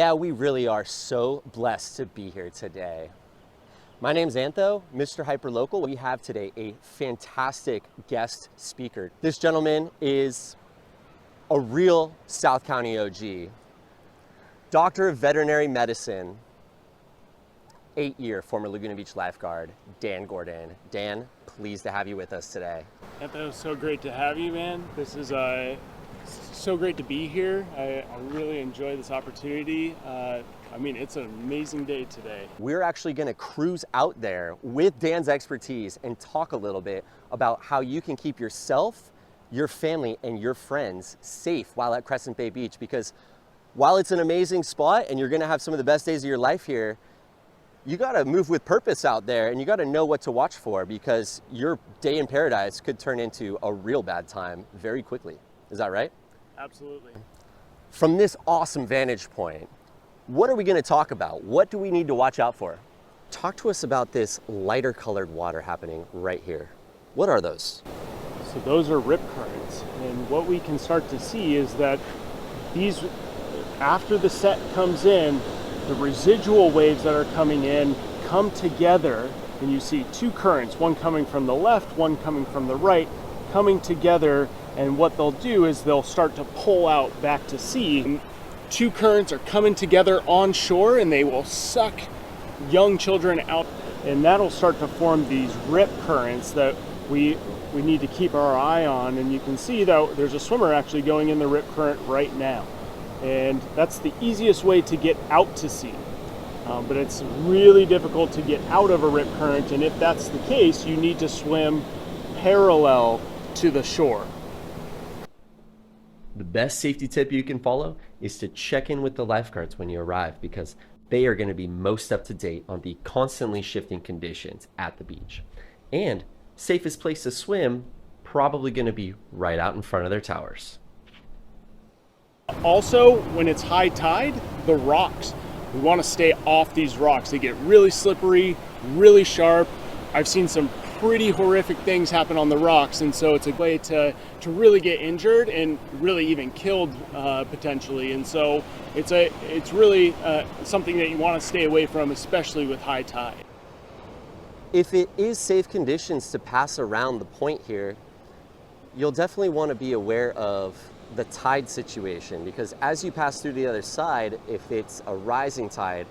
Yeah, we really are so blessed to be here today. My name's Antho, Mr. Hyperlocal. We have today a fantastic guest speaker. This gentleman is a real South County OG, Doctor of Veterinary Medicine, 8-year former Laguna Beach lifeguard, Dan Gordon. Dan, pleased to have you with us today. Antho, so great to have you, man. This is so great to be here. I really enjoy this opportunity. It's an amazing day today. We're actually going to cruise out there with Dan's expertise and talk a little bit about how you can keep yourself, your family, and your friends safe while at Crescent Bay Beach, because while it's an amazing spot and you're going to have some of the best days of your life here, you got to move with purpose out there, and you got to know what to watch for, because your day in paradise could turn into a real bad time very quickly. Is that right? Absolutely. From this awesome vantage point, what are we going to talk about? What do we need to watch out for? Talk to us about this lighter colored water happening right here. What are those? So those are rip currents, and what we can start to see is that these, after the set comes in, the residual waves that are coming in come together, and you see two currents, one coming from the left, one coming from the right, coming together, and what they'll do is they'll start to pull out back to sea. And two currents are coming together on shore, and they will suck young children out, and that'll start to form these rip currents that we need to keep our eye on. And you can see that there's a swimmer actually going in the rip current right now. And that's the easiest way to get out to sea. But it's really difficult to get out of a rip current, and if that's the case, you need to swim parallel to the shore. The best safety tip you can follow is to check in with the lifeguards when you arrive, because they are going to be most up to date on the constantly shifting conditions at the beach. And safest place to swim, probably going to be right out in front of their towers. Also, when it's high tide, the rocks. We want to stay off these rocks. They get really slippery, really sharp. I've seen some pretty horrific things happen on the rocks, and so it's a way to really get injured and really even killed potentially. And so it's really something that you want to stay away from, especially with high tide. If it is safe conditions to pass around the point here, you'll definitely want to be aware of the tide situation, because as you pass through the other side, if it's a rising tide,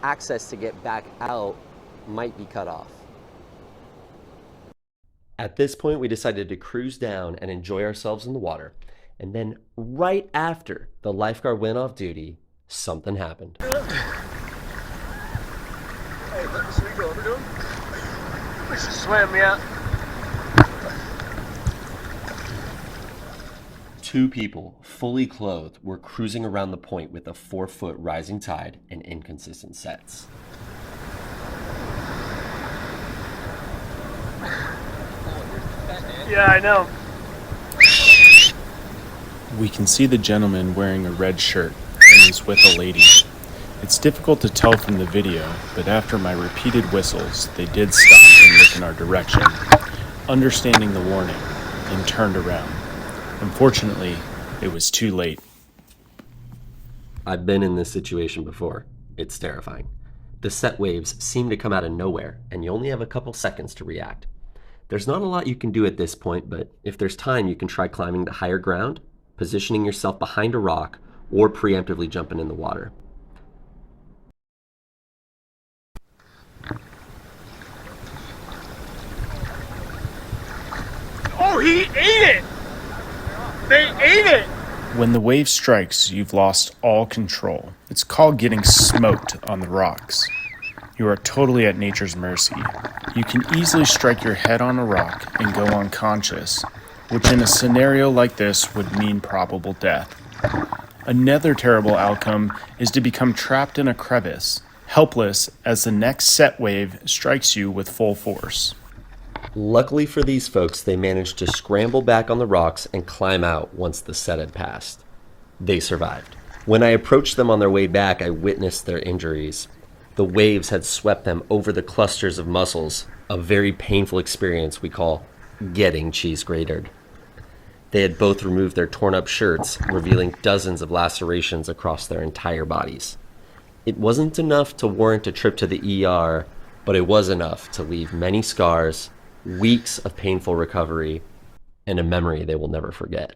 access to get back out might be cut off. At this point, we decided to cruise down and enjoy ourselves in the water. And then right after the lifeguard went off duty, something happened. Hey, should we go over to him? We should swim, yeah. Two people, fully clothed, were cruising around the point with a 4-foot rising tide and inconsistent sets. Yeah, I know. We can see the gentleman wearing a red shirt and he's with a lady. It's difficult to tell from the video, but after my repeated whistles, they did stop and look in our direction, understanding the warning, and turned around. Unfortunately, it was too late. I've been in this situation before. It's terrifying. The set waves seem to come out of nowhere, and you only have a couple seconds to react. There's not a lot you can do at this point, but if there's time, you can try climbing to higher ground, positioning yourself behind a rock, or preemptively jumping in the water. Oh, he ate it! They ate it! When the wave strikes, you've lost all control. It's called getting smoked on the rocks. You are totally at nature's mercy. You can easily strike your head on a rock and go unconscious, which in a scenario like this would mean probable death. Another terrible outcome is to become trapped in a crevice, helpless as the next set wave strikes you with full force. Luckily for these folks, they managed to scramble back on the rocks and climb out once the set had passed. They survived. When I approached them on their way back, I witnessed their injuries. The waves had swept them over the clusters of mussels, a very painful experience we call getting cheese grated. They had both removed their torn up shirts, revealing dozens of lacerations across their entire bodies. It wasn't enough to warrant a trip to the ER, but it was enough to leave many scars, weeks of painful recovery, and a memory they will never forget.